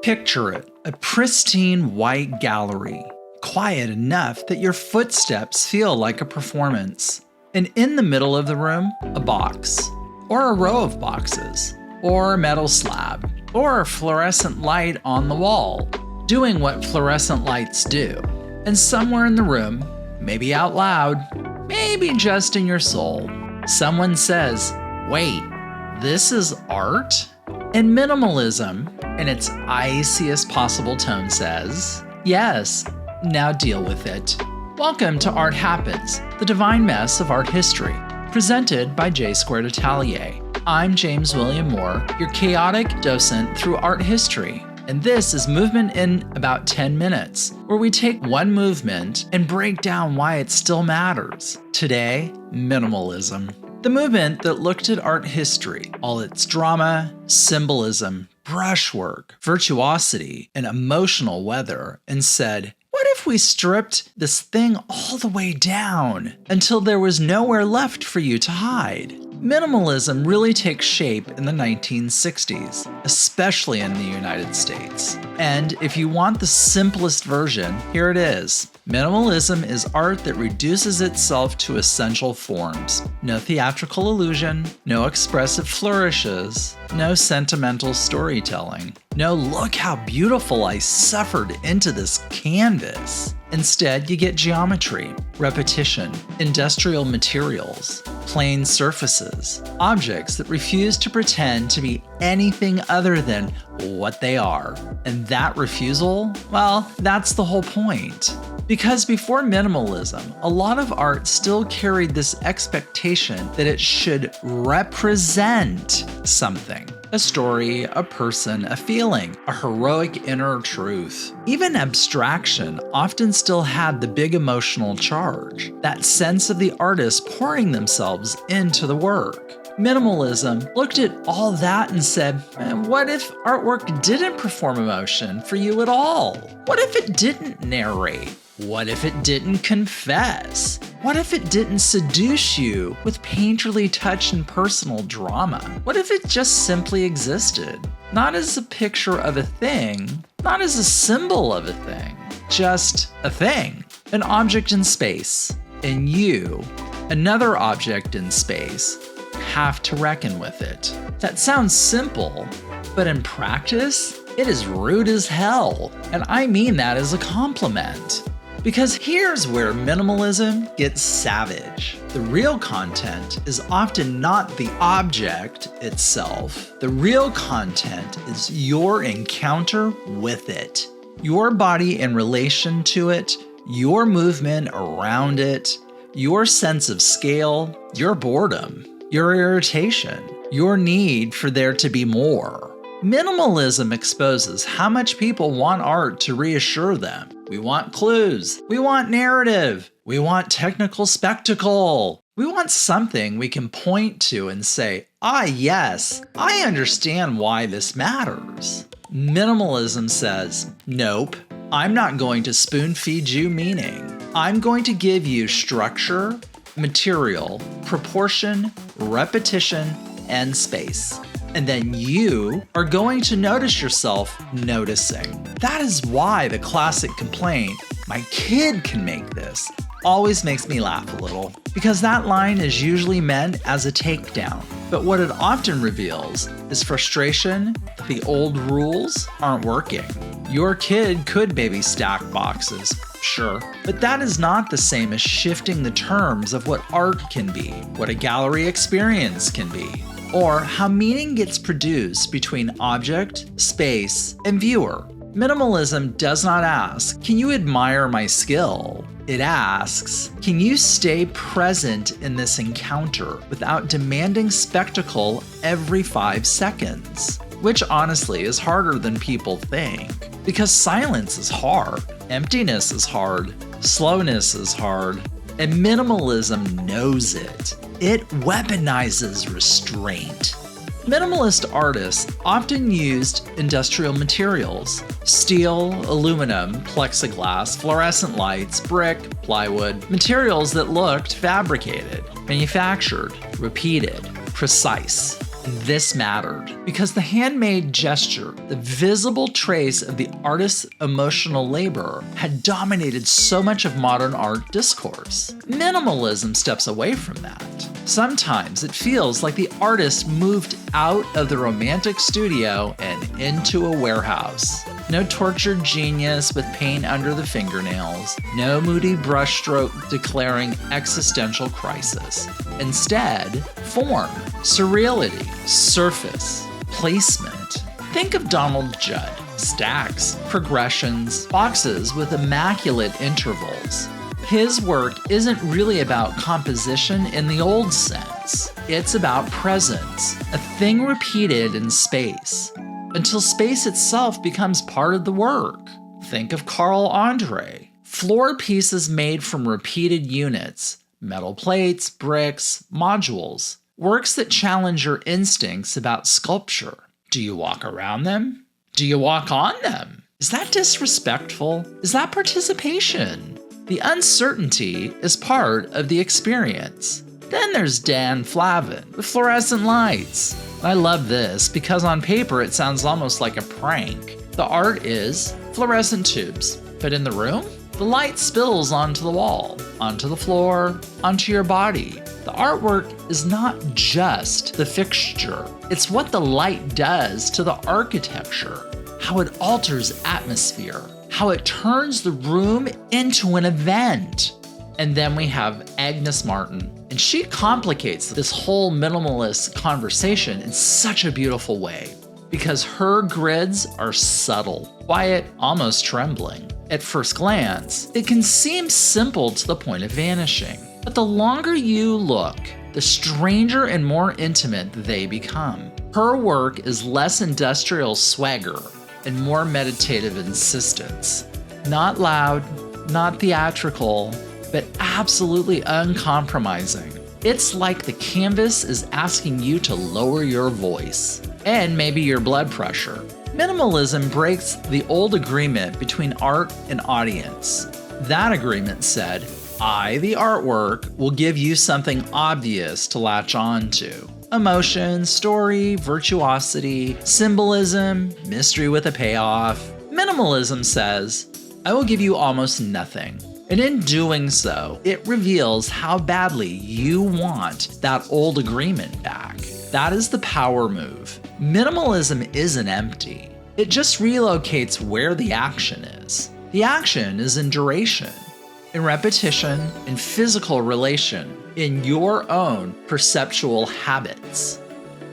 Picture it, a pristine white gallery, quiet enough that your footsteps feel like a performance. And in the middle of the room, a box, or a row of boxes, or a metal slab, or a fluorescent light on the wall, doing what fluorescent lights do. And somewhere in the room, maybe out loud, maybe just in your soul, someone says, "Wait, this is art?" And minimalism, in its iciest possible tone, says, "Yes, now deal with it." Welcome to Art Happens, the divine mess of art history, presented by J Squared Atelier. I'm James William Moore, your chaotic docent through art history. And this is Movement in About 10 Minutes, where we take one movement and break down why it still matters. Today, minimalism. The movement that looked at art history, all its drama, symbolism, brushwork, virtuosity, and emotional weather, and said, what if we stripped this thing all the way down until there was nowhere left for you to hide? Minimalism really takes shape in the 1960s, especially in the United States. And if you want the simplest version, here it is. Minimalism is art that reduces itself to essential forms. No theatrical illusion, no expressive flourishes, no sentimental storytelling. No, look how beautiful I suffered into this canvas. Instead, you get geometry, repetition, industrial materials, plain surfaces, objects that refuse to pretend to be anything other than what they are. And that refusal, well, that's the whole point. Because before minimalism, a lot of art still carried this expectation that it should represent something. A story, a person, a feeling, a heroic inner truth. Even abstraction often still had the big emotional charge, that sense of the artist pouring themselves into the work. Minimalism looked at all that and said, what if artwork didn't perform emotion for you at all? What if it didn't narrate? What if it didn't confess? What if it didn't seduce you with painterly touch and personal drama? What if it just simply existed? Not as a picture of a thing, not as a symbol of a thing, just a thing, an object in space. And you, another object in space, have to reckon with it. That sounds simple, but in practice, it is rude as hell. And I mean that as a compliment. Because here's where minimalism gets savage. The real content is often not the object itself. The real content is your encounter with it. Your body in relation to it, your movement around it, your sense of scale, your boredom, your irritation, your need for there to be more. Minimalism exposes how much people want art to reassure them. We want clues. We want narrative. We want technical spectacle. We want something we can point to and say, yes, I understand why this matters. Minimalism says, nope, I'm not going to spoon feed you meaning. I'm going to give you structure, material, proportion, repetition, and space. And then you are going to notice yourself noticing. That is why the classic complaint, "My kid can make this," always makes me laugh a little, because that line is usually meant as a takedown. But what it often reveals is frustration that the old rules aren't working. Your kid could maybe stack boxes, sure, but that is not the same as shifting the terms of what art can be, what a gallery experience can be, or how meaning gets produced between object, space, and viewer. Minimalism does not ask, can you admire my skill? It asks, can you stay present in this encounter without demanding spectacle every 5 seconds? Which honestly is harder than people think. Because silence is hard, emptiness is hard, slowness is hard, and minimalism knows it. It weaponizes restraint. Minimalist artists often used industrial materials: steel, aluminum, plexiglass, fluorescent lights, brick, plywood, materials that looked fabricated, manufactured, repeated, precise. This mattered because the handmade gesture, the visible trace of the artist's emotional labor, had dominated so much of modern art discourse. Minimalism steps away from that. Sometimes it feels like the artist moved out of the romantic studio and into a warehouse. No tortured genius with paint under the fingernails, no moody brushstroke declaring existential crisis. Instead, form, surreality, surface, placement. Think of Donald Judd. Stacks, progressions, boxes with immaculate intervals. His work isn't really about composition in the old sense. It's about presence, a thing repeated in space, until space itself becomes part of the work. Think of Carl Andre. Floor pieces made from repeated units, metal plates, bricks, modules, works that challenge your instincts about sculpture. Do you walk around them? Do you walk on them? Is that disrespectful? Is that participation? The uncertainty is part of the experience. Then there's Dan Flavin with fluorescent lights. I love this because on paper it sounds almost like a prank. The art is fluorescent tubes, but in the room, the light spills onto the wall, onto the floor, onto your body. The artwork is not just the fixture, it's what the light does to the architecture, how it alters atmosphere, how it turns the room into an event. And then we have Agnes Martin, and she complicates this whole minimalist conversation in such a beautiful way because her grids are subtle, quiet, almost trembling. At first glance, it can seem simple to the point of vanishing, but the longer you look, the stranger and more intimate they become. Her work is less industrial swagger and more meditative insistence. Not loud, not theatrical, but absolutely uncompromising. It's like the canvas is asking you to lower your voice and maybe your blood pressure. Minimalism breaks the old agreement between art and audience. That agreement said, I, the artwork, will give you something obvious to latch on to. Emotion, story, virtuosity, symbolism, mystery with a payoff. Minimalism says, I will give you almost nothing. And in doing so, it reveals how badly you want that old agreement back. That is the power move. Minimalism isn't empty. It just relocates where the action is. The action is in duration, in repetition, in physical relation, in your own perceptual habits.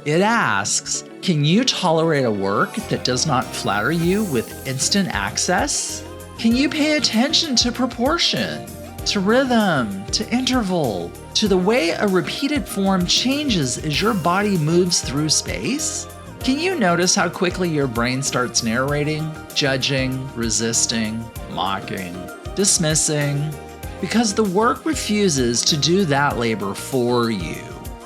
It asks, can you tolerate a work that does not flatter you with instant access? Can you pay attention to proportion, to rhythm, to interval, to the way a repeated form changes as your body moves through space? Can you notice how quickly your brain starts narrating, judging, resisting, mocking, dismissing? Because the work refuses to do that labor for you.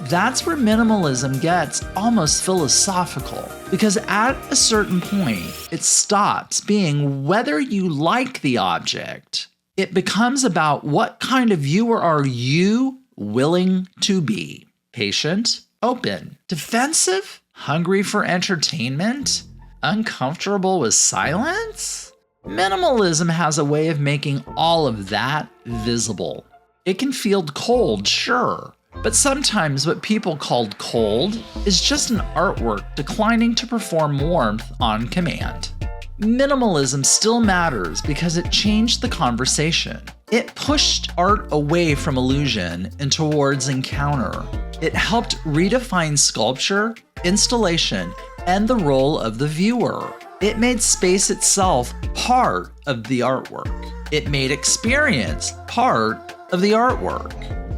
That's where minimalism gets almost philosophical, because at a certain point, it stops being whether you like the object. It becomes about what kind of viewer are you willing to be. Patient, open, defensive, hungry for entertainment, uncomfortable with silence? Minimalism has a way of making all of that visible. It can feel cold, sure. But sometimes what people called cold is just an artwork declining to perform warmth on command. Minimalism still matters because it changed the conversation. It pushed art away from illusion and towards encounter. It helped redefine sculpture, installation, and the role of the viewer. It made space itself part of the artwork. It made experience part of the artwork.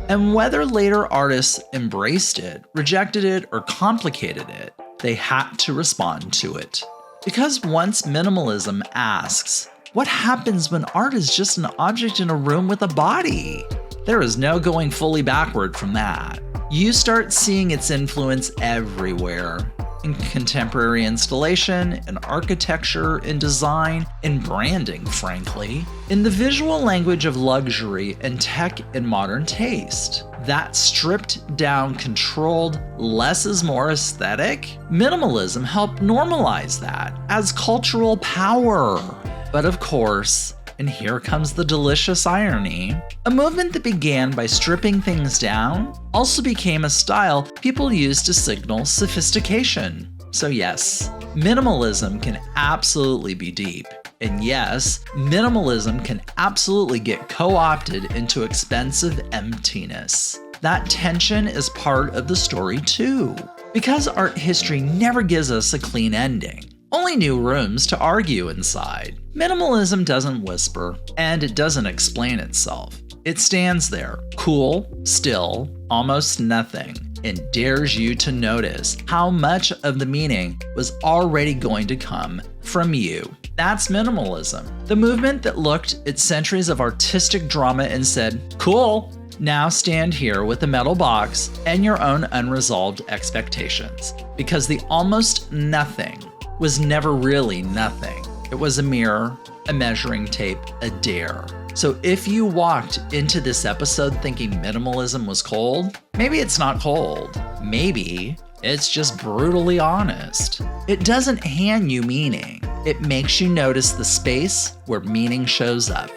And whether later artists embraced it, rejected it, or complicated it, they had to respond to it. Because once minimalism asks, what happens when art is just an object in a room with a body? There is no going fully backward from that. You start seeing its influence everywhere. In contemporary installation, in architecture, in design, in branding, frankly, in the visual language of luxury and tech and modern taste. That stripped down, controlled, less is more aesthetic? Minimalism helped normalize that as cultural power. But of course, and here comes the delicious irony, a movement that began by stripping things down also became a style people used to signal sophistication. So yes, minimalism can absolutely be deep. And yes, minimalism can absolutely get co-opted into expensive emptiness. That tension is part of the story too. Because art history never gives us a clean ending. Only new rooms to argue inside. Minimalism doesn't whisper, and it doesn't explain itself. It stands there, cool, still, almost nothing, and dares you to notice how much of the meaning was already going to come from you. That's minimalism. The movement that looked at centuries of artistic drama and said, cool, now stand here with a metal box and your own unresolved expectations. Because the almost nothing was never really nothing. It was a mirror, a measuring tape, a dare. So if you walked into this episode thinking minimalism was cold, maybe it's not cold. Maybe it's just brutally honest. It doesn't hand you meaning. It makes you notice the space where meaning shows up.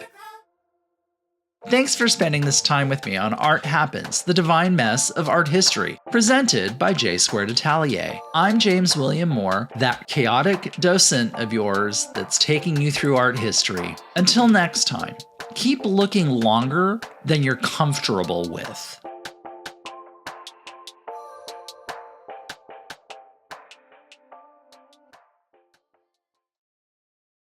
Thanks for spending this time with me on Art Happens, the divine mess of art history, presented by J Squared Atelier. I'm James William Moore, that chaotic docent of yours that's taking you through art history. Until next time, keep looking longer than you're comfortable with.